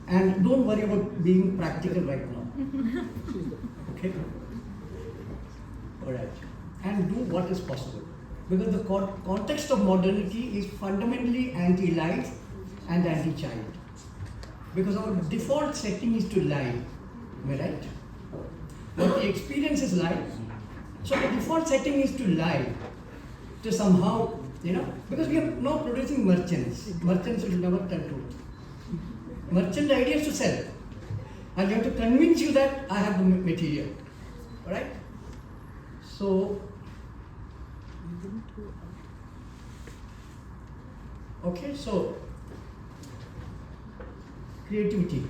And don't worry about being practical right now. Okay? Alright. And do what is possible. Because the context of modernity is fundamentally anti-life and anti-child. Because our default setting is to lie. Am I right? But the experience is life. So the default setting is to lie. To somehow, because we are now producing merchants. Merchants will never tell truth. Merchant idea is to sell. And you have to convince you that I have the material. Alright? So, okay, so creativity.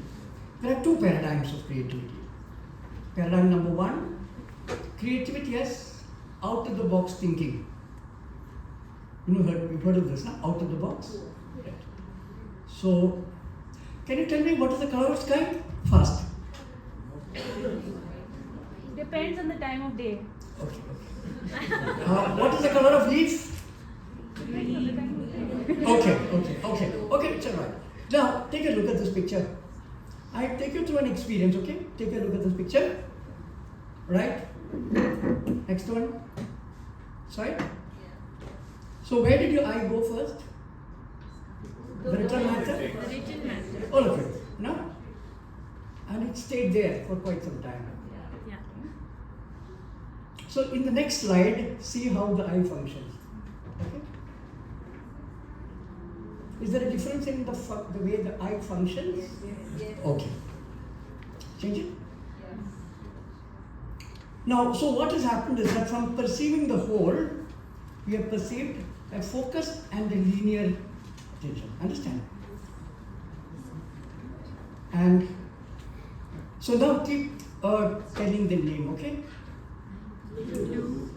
There are two paradigms of creativity. Paradigm number one, creativity as out of the box thinking. You've heard of this, no? Out of the box? Right. So, can you tell me what is the color of sky? Fast. Depends on the time of day. Okay. What is the color of leaf? Okay, it's alright. Now, take a look at this picture. I take you through an experience, okay? Take a look at this picture. Right? Next one. Sorry? So, where did your eye go first? The written matter? The written matter. All of it, no? And it stayed there for quite some time. Yeah. So in the next slide, see how the eye functions. Okay? Is there a difference in the way the eye functions? Yes. Okay. Change it? Now, so what has happened is that from perceiving the whole, we have perceived a focused and a linear attention. Understand? And so now keep telling the name, okay? Blue,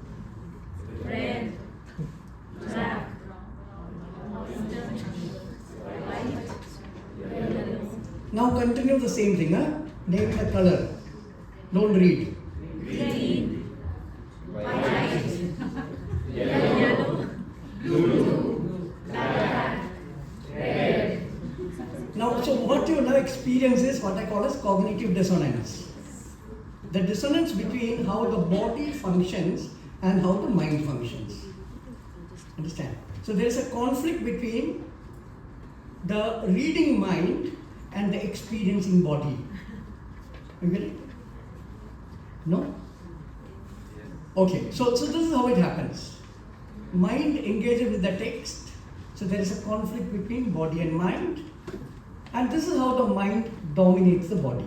red, black, white, yellow. Now continue the same thing, huh? Name the color. Don't read. Green, white, yellow, blue, black, red. Now, so what you now experience is what I call as cognitive dissonance. The dissonance between how the body functions and how the mind functions. Understand? So there is a conflict between the reading mind and the experiencing body. You get it? No? Okay, so this is how it happens. Mind engages with the text, so there is a conflict between body and mind, and this is how the mind dominates the body.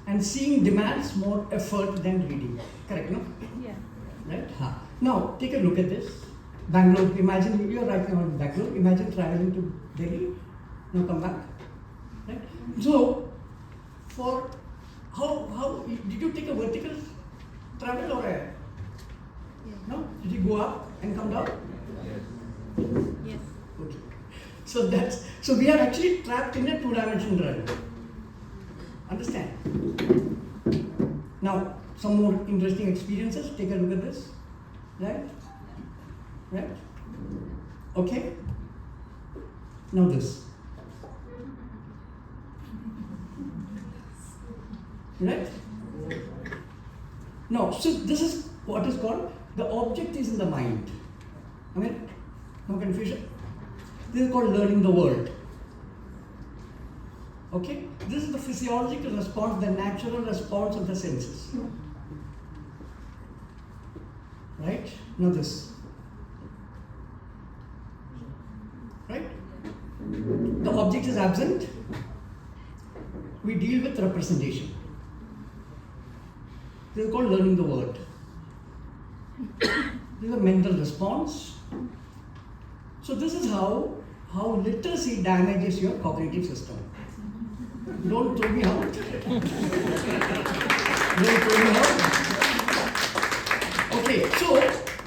And seeing demands more effort than reading. Correct, no? Yeah. Right? Now, take a look at this. Bangalore, imagine you are right now in Bangalore. Imagine traveling to Delhi. Now come back. Right? So, for how did you take a vertical travel or a? No? Did you go up and come down? Yes. Okay. So we are actually trapped in a two-dimensional realm. Understand? Now, some more interesting experiences. Take a look at this. Right? Right? Okay? Now this. Right? Now, so this is what is called, the object is in the mind. I mean, no confusion. This is called learning the world. Okay? This is the physiological response, the natural response of the senses. Right? Now this. Right? The object is absent. We deal with representation. This is called learning the word. This is a mental response. So this is how literacy damages your cognitive system. Don't throw me out. Don't throw me out. Okay, so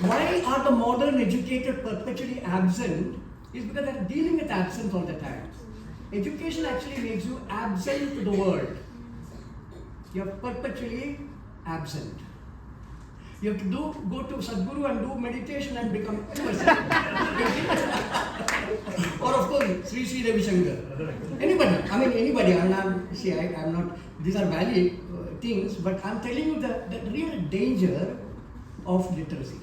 why are the modern educated perpetually absent? Is because they're dealing with absence all the time. Education actually makes you absent to the world. You're perpetually absent. You have to go to Sadhguru and do meditation and become a person. Or of course, Sri Ravi Shankar. Anybody. I'm not, these are valid things, but I'm telling you the real danger of literacy.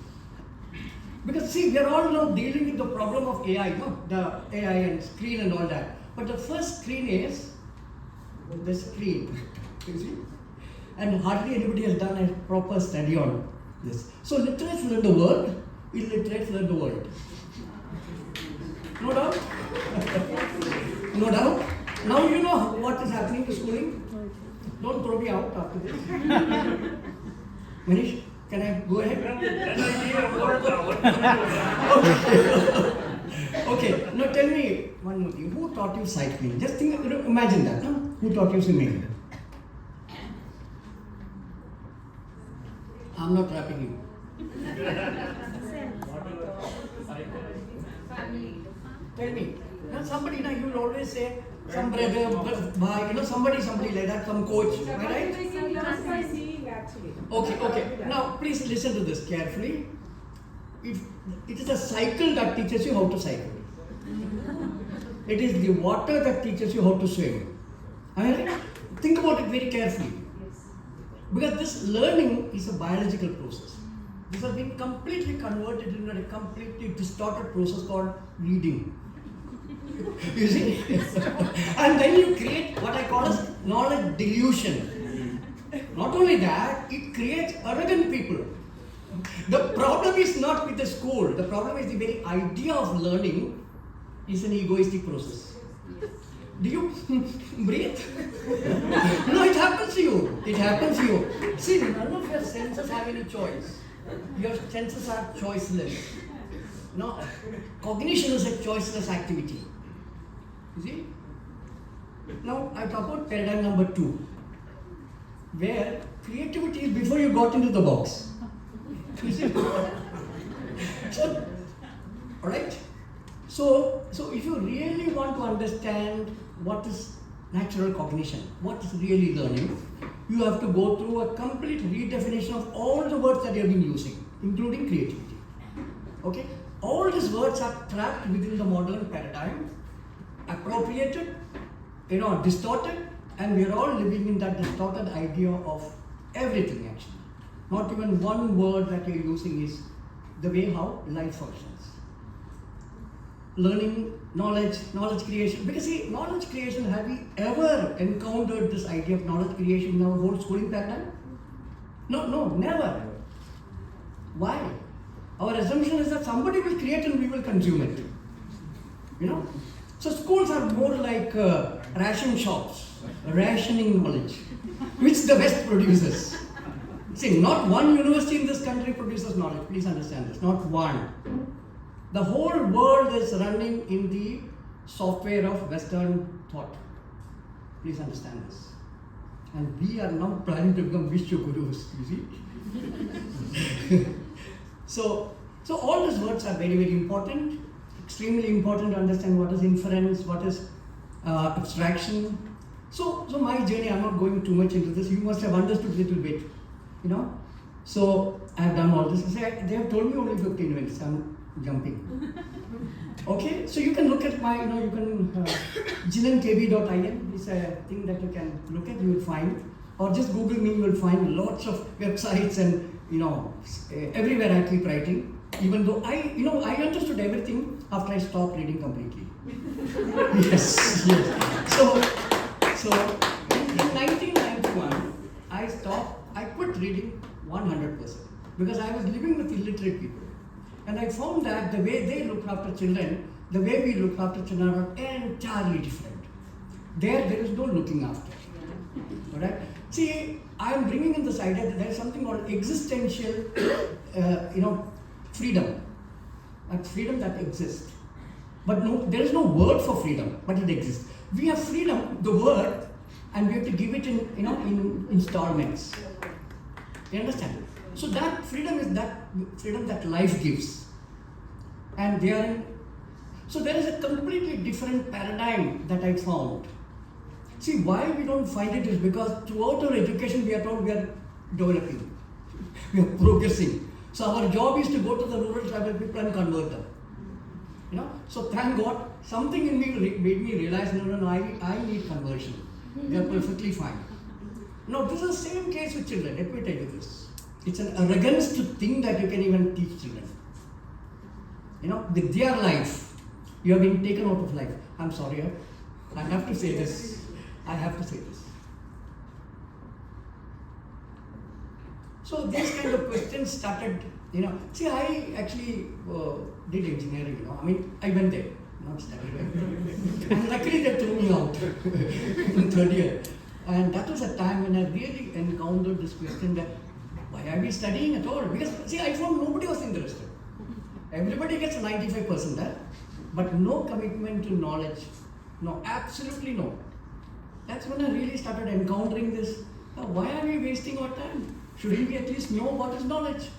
Because see, we are all now dealing with the problem of AI, no? The AI and screen and all that. But the first screen is the screen, you see? And hardly anybody has done a proper study on this. So literates learn the word, illiterates learn the world. No doubt? No doubt? Now you know what is happening to schooling. Don't throw me out after this. Manish, can I go ahead? Okay, now tell me one more thing. Who taught you cycling? Just imagine that. Huh? Who taught you swimming? I'm not trapping you. Family. Tell me. Now somebody, you will always say, some brother, somebody like that, some coach, am I right? Okay. Now please listen to this carefully. It is a cycle that teaches you how to cycle. It is the water that teaches you how to swim. Am I right? Think about it very carefully. Because this learning is a biological process. This has been completely converted into a completely distorted process called reading. You see? And then you create what I call as knowledge delusion. Not only that, it creates arrogant people. The problem is not with the school. The problem is the very idea of learning is an egoistic process. Do you breathe? No, it happens to you. It happens to you. See, none of your senses have any choice. Your senses are choiceless. No, cognition is a choiceless activity. You see? Now, I talk about paradigm number 2, where creativity is before you got into the box. You see? So, alright? So if you really want to understand what is natural cognition, what is really learning, you have to go through a complete redefinition of all the words that you have been using, including creativity. Okay? All these words are trapped within the modern paradigm, appropriated, distorted, and we are all living in that distorted idea of everything actually. Not even one word that you are using is the way how life functions. Learning, knowledge creation. Because see, knowledge creation, have we ever encountered this idea of knowledge creation in our whole schooling paradigm? No, never. Why? Our assumption is that somebody will create and we will consume it. So schools are more like ration shops, rationing knowledge, which the West produces. See, not one university in this country produces knowledge. Please understand this. Not one. The whole world is running in the software of Western thought. Please understand this. And we are now planning to become Vishnu Gurus, you see. So all these words are very, very important. Extremely important to understand what is inference, what is abstraction. So my journey, I'm not going too much into this. You must have understood a little bit, So I have done all this. They have told me only 15 minutes. I'm jumping. Okay, so you can look at my, you can jinenkb.in is a thing that you can look at. You will find, or just Google me. You will find lots of websites and everywhere I keep writing. Even though I understood everything after I stopped reading completely. Yes. So in 1991, I quit reading 100% because I was living with illiterate people. And I found that the way they look after children, the way we look after children are entirely different. There is no looking after. Alright? See, I am bringing in this idea that there is something called existential, freedom. That freedom that exists. But no, there is no word for freedom, but it exists. We have freedom, the word, and we have to give it in installments. You understand? So that freedom is that freedom that life gives. And so there is a completely different paradigm that I found. See, why we don't find it is because throughout our education we are told we are developing, we are progressing. So our job is to go to the rural tribal people and convert them. So thank God, something in me made me realize, no, I need conversion. They are perfectly fine. No, this is the same case with children. Let me tell you this. It's an arrogance to think that you can even teach children. With their life, you have been taken out of life. I'm sorry, I have to say this. So these kind of questions started, See, I actually did engineering, I went there, not studied. And luckily they threw me out in third year. And that was a time when I really encountered this question that, why are we studying at all? Because, see, I found nobody was interested. Everybody gets a 95% there, but no commitment to knowledge. No, absolutely no. That's when I really started encountering this. Why are we wasting our time? Shouldn't we at least know what is knowledge?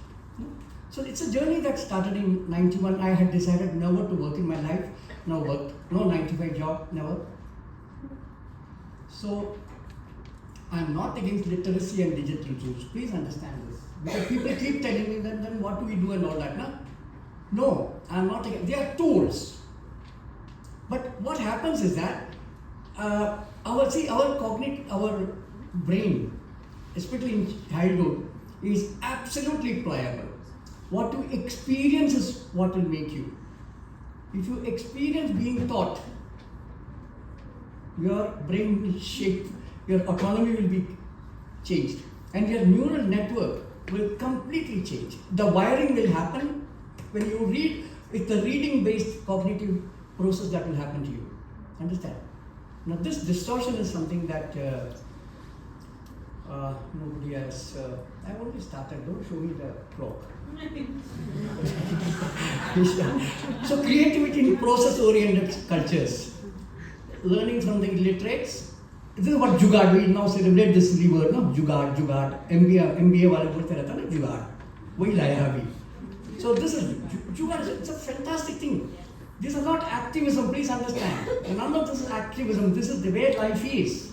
So it's a journey that started in 91. I had decided never to work in my life. No worked. No 9 to 5 job, never. So I'm not against literacy and digital tools. Please understand this. Because people keep telling me that then what do we do and all that. No, I'm not against. They are tools. But what happens is that our brain, especially in childhood, is absolutely pliable. What you experience is what will make you. If you experience being taught, your brain will shape, your autonomy will be changed, and your neural network will completely change. The wiring will happen when you read. It's the reading-based cognitive process that will happen to you. Understand? Now, this distortion is something that nobody has. I only started. Don't show me the clock. So, creativity in process-oriented cultures, learning from the illiterates. This is what jugaad. We now celebrate this silly word, no? Jugaad. MBA वाले बोलते रहता है ना जुगाड़. वही लाया अभी. So this is jugaad. It's a fantastic thing. These are not activism. Please understand. None of this is activism. This is the way life is.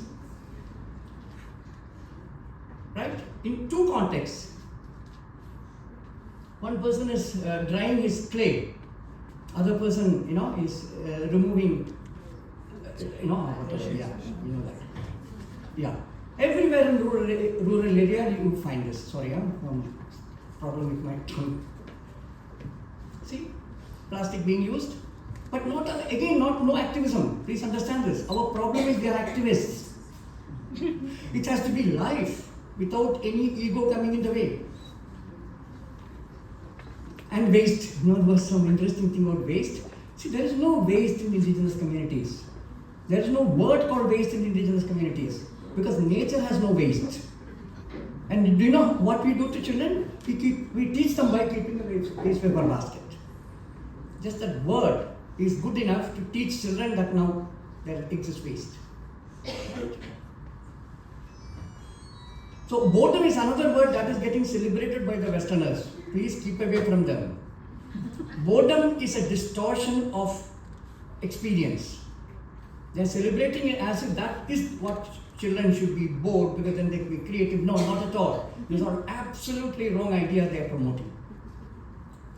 Right? In two contexts. One person is drying his clay. Other person, is removing. That. Yeah. Everywhere in rural area you find this. Sorry, problem with my tongue. See, plastic being used, but no activism. Please understand this. Our problem is they are activists. It has to be life without any ego coming in the way. And waste. There was some interesting thing about waste. See, there is no waste in indigenous communities. There is no word called waste in indigenous communities because nature has no waste. And do you know what we do to children? We teach them by keeping a waste paper basket. Just that word is good enough to teach children that now there exists waste. So boredom is another word that is getting celebrated by the Westerners. Please keep away from them. Boredom is a distortion of experience. They are celebrating it as if that is what children should be bored because then they can be creative. No, not at all. These are absolutely wrong ideas they are promoting.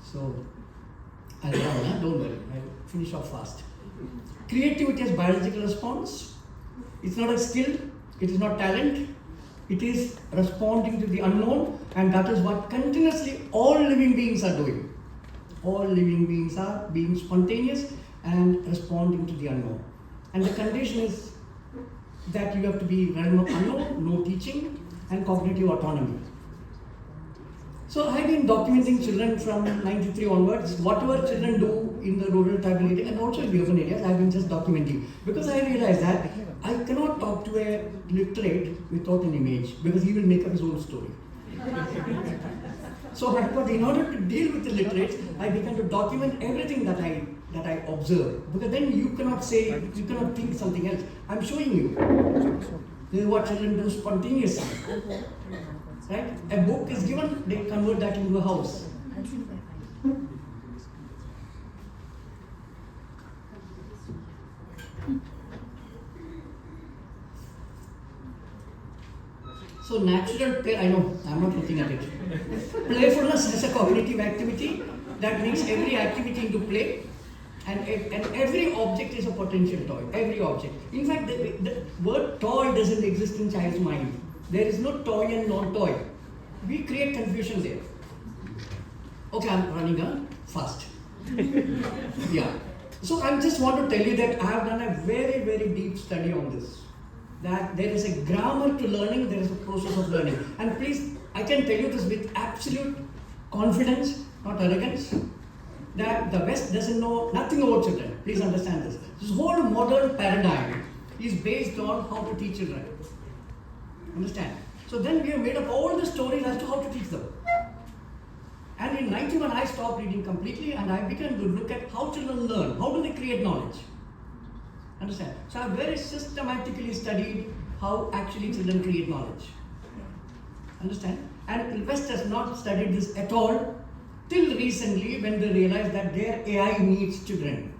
So, I'll run, don't worry. I'll finish off fast. Creativity is biological response. It's not a skill. It is not talent. It is responding to the unknown, and that is what continuously all living beings are doing. All living beings are being spontaneous and responding to the unknown. And the condition is that you have to be realm of unknown, no teaching, and cognitive autonomy. So I have been documenting children from 93 onwards. Whatever children do in the rural tribal area and also in the urban areas, I have been just documenting. Because I realized that I cannot talk to a literate without an image because he will make up his own story. So in order to deal with the literates, I began to document everything that I observe. Because then you cannot think something else. I'm showing you. This is what children do spontaneously. Right? A book is given, they convert that into a house. So natural play, I know, I'm not looking at it. Playfulness is a cognitive activity that brings every activity into play. And every object is a potential toy. Every object. In fact, the word toy doesn't exist in child's mind. There is no toy and non-toy. We create confusion there. Okay, I'm running fast. Yeah. So I just want to tell you that I have done a very, very deep study on this. That there is a grammar to learning, there is a process of learning. And please, I can tell you this with absolute confidence, not arrogance, that the West doesn't know nothing about children. Please understand this. This whole modern paradigm is based on how to teach children. Understand? So then we have made up all the stories as to how to teach them. And in 91, I stopped reading completely and I began to look at how children learn. How do they create knowledge? Understand? So I very systematically studied how actually children create knowledge. Understand? And the West has not studied this at all till recently when they realized that their AI needs children.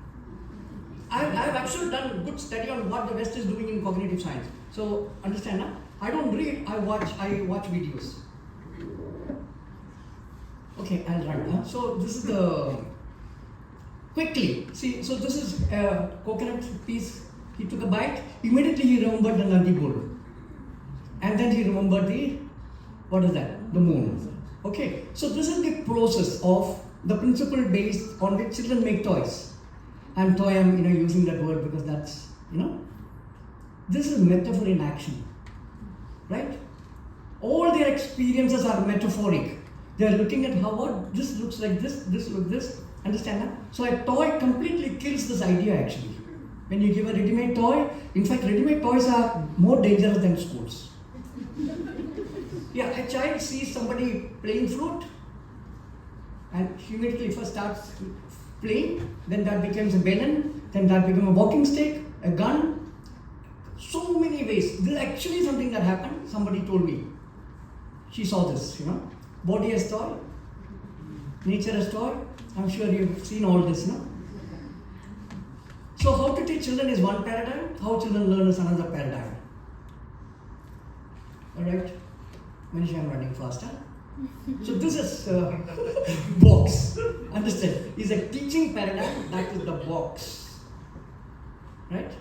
I've actually done a good study on what the West is doing in cognitive science. So understand, huh? I don't read, I watch videos. Okay, I'll run. Huh? So this is the quickly. See, so this is a coconut piece. He took a bite. Immediately he remembered the Nandi bull, and then he remembered the what is that? The moon. Okay. So this is the process of the principle based on which children make toys. And toy, I'm using that word because that's this is metaphor in action, right? All their experiences are metaphoric. They are looking at what this looks like this looks this. Understand that? So a toy completely kills this idea actually. When you give a ready-made toy, in fact ready-made toys are more dangerous than schools. Yeah, a child sees somebody playing flute and he immediately first starts playing, then that becomes a balloon, then that becomes a walking stick, a gun. So many ways. This is actually something that happened. Somebody told me. She saw this, Body as toy, nature as toy. I'm sure you've seen all this, So how to teach children is one paradigm, how children learn is another paradigm. Alright? Manish, I'm running faster. So this is box. Understand? Is a teaching paradigm, that is the box. Right?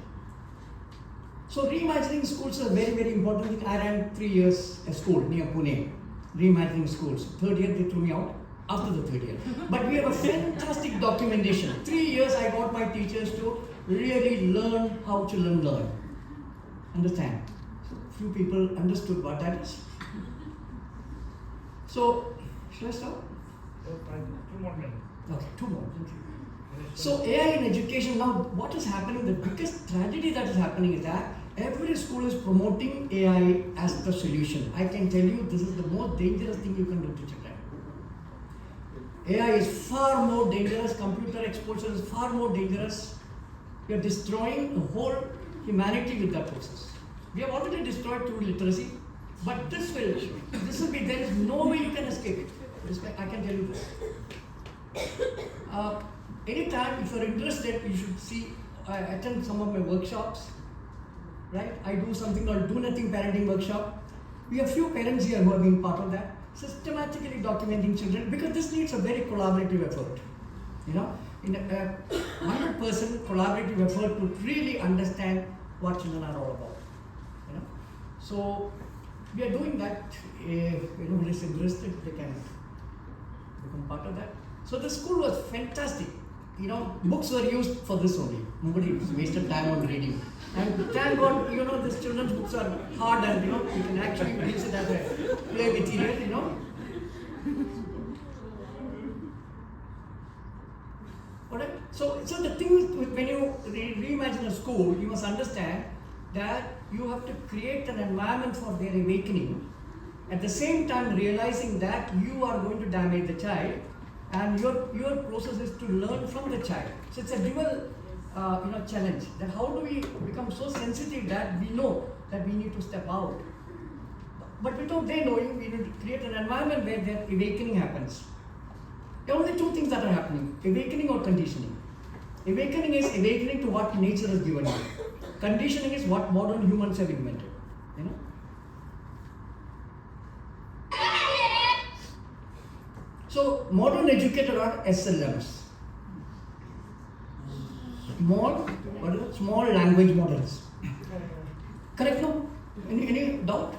So reimagining schools is a very, very important thing. I ran 3 years a school near Pune. Reimagining schools. Third year they threw me out after the third year. But we have a fantastic documentation. 3 years I got my teachers to really learn how children learn. Understand? So few people understood what that is. So, should I stop? 2 more minutes. Okay, 2 more. Okay. So AI in education, now what is happening, the biggest tragedy that is happening is that every school is promoting AI as the solution. I can tell you this is the most dangerous thing you can do to children. AI is far more dangerous, computer exposure is far more dangerous. We are destroying the whole humanity with that process. We have already destroyed through literacy, but this will be, there is no way you can escape it. I can tell you this. Anytime, if you are interested, you should attend some of my workshops. Right? I do something called Do Nothing Parenting Workshop. We have few parents here who have been part of that, systematically documenting children, because this needs a very collaborative effort. In a 100% collaborative effort to really understand what children are all about. So we are doing that. If anyone is interested, they can become part of that. So the school was fantastic. Books were used for this only. Nobody wasted time on reading. And thank God, these children's books are hard and, you can actually use it as a play material, Alright? So the thing is, when you reimagine a school, you must understand that you have to create an environment for their awakening. At the same time, realizing that you are going to damage the child, and your process is to learn from the child. So it's a dual challenge, that how do we become so sensitive that we know that we need to step out. But without their knowing, we need to create an environment where their awakening happens. There are only 2 things that are happening, awakening or conditioning. Awakening is awakening to what nature has given you. Conditioning is what modern humans have invented. So modern educators are SLMs. small language models. Correct, no? Any doubt?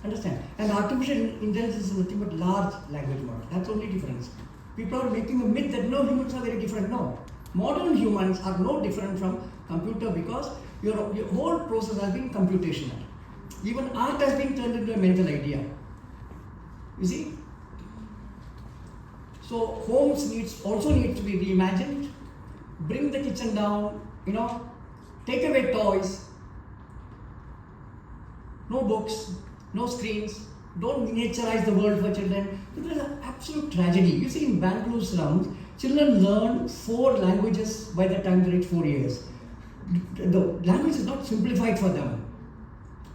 Understand? And artificial intelligence is nothing but large language model. That's the only difference. People are making a myth that no, humans are very different. No. Modern humans are no different from computer because your whole process has been computational. Even art has been turned into a mental idea. You see? So homes also need to be reimagined. Bring the kitchen down, take away toys, no books, no screens, don't miniaturize the world for children. This is an absolute tragedy. You see, in Bangalore slums, children learn 4 languages by the time they reach 4 years. The language is not simplified for them.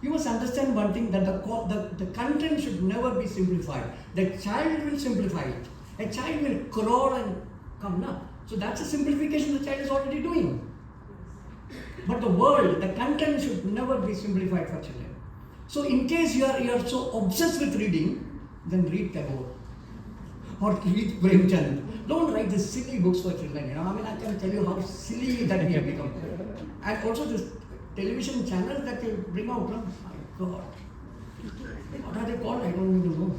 You must understand one thing, that the content should never be simplified. The child will simplify it. A child will crawl and come now. So that's a simplification the child is already doing. But the content should never be simplified for children. So in case you are so obsessed with reading, then read Tagore or read Premchand. Don't write these silly books for children. I can tell you how silly that we have become. And also this television channels that they bring out, my God. What are they called? I don't even know.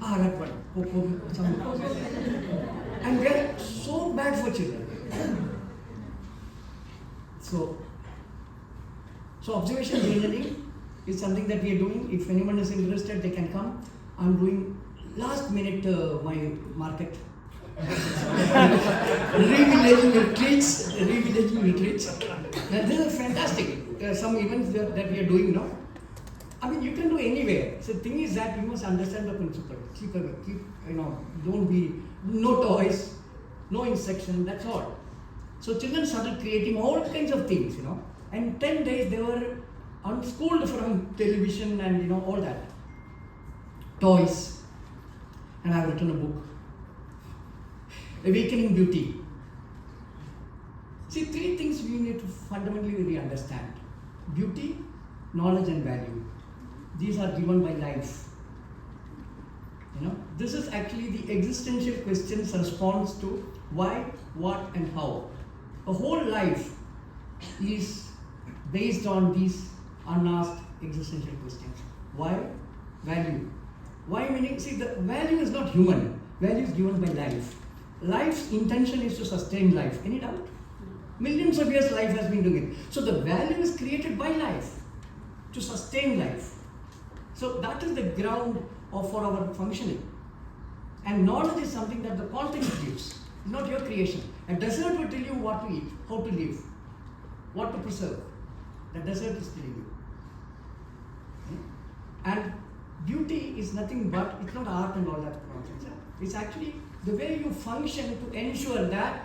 That one. And they are so bad for children. So observation journaling is something that we are doing. If anyone is interested, they can come. I'm doing last minute my market. Revillaging retreats. And this is fantastic. Some events that we are doing now. You can do anywhere. So the thing is that you must understand the principle. Keep don't be, no toys, no instruction, that's all. So children started creating all kinds of things, And in 10 days they were unschooled from television and all that. Toys. And I've written a book. Awakening Beauty. See, 3 things we need to fundamentally really understand. Beauty, knowledge and value. These are given by life. This is actually the existential question's response to why, what and how. A whole life is based on these unasked existential questions. Why? Value. Why meaning, see, the value is not human. Value is given by life. Life's intention is to sustain life. Any doubt? Millions of years life has been doing it. So the value is created by life to sustain life. So that is the ground for our functioning. And knowledge is something that the context gives. It's not your creation. A desert will tell you what to eat, how to live, what to preserve. The desert is telling you. And beauty is nothing but, it's not art and all that nonsense. It's actually the way you function to ensure that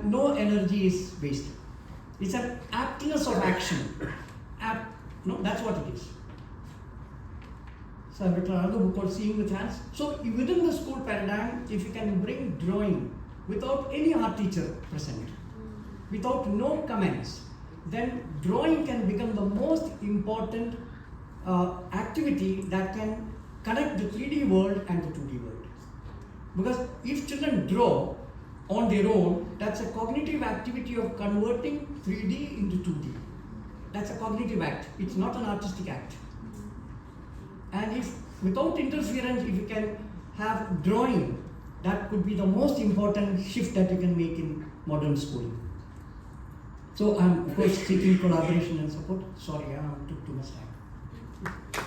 no energy is wasted. It's an aptness of action. That's what it is. So I've written another book called Seeing with Hands. So within the school paradigm, if you can bring drawing without any art teacher present, without no comments, then drawing can become the most important activity that can connect the 3D world and the 2D world. Because if children draw on their own, that's a cognitive activity of converting 3D into 2D. That's a cognitive act. It's not an artistic act. And if without interference, if you can have drawing, that could be the most important shift that you can make in modern schooling. So I'm of course seeking collaboration and support. Sorry, I took too much time.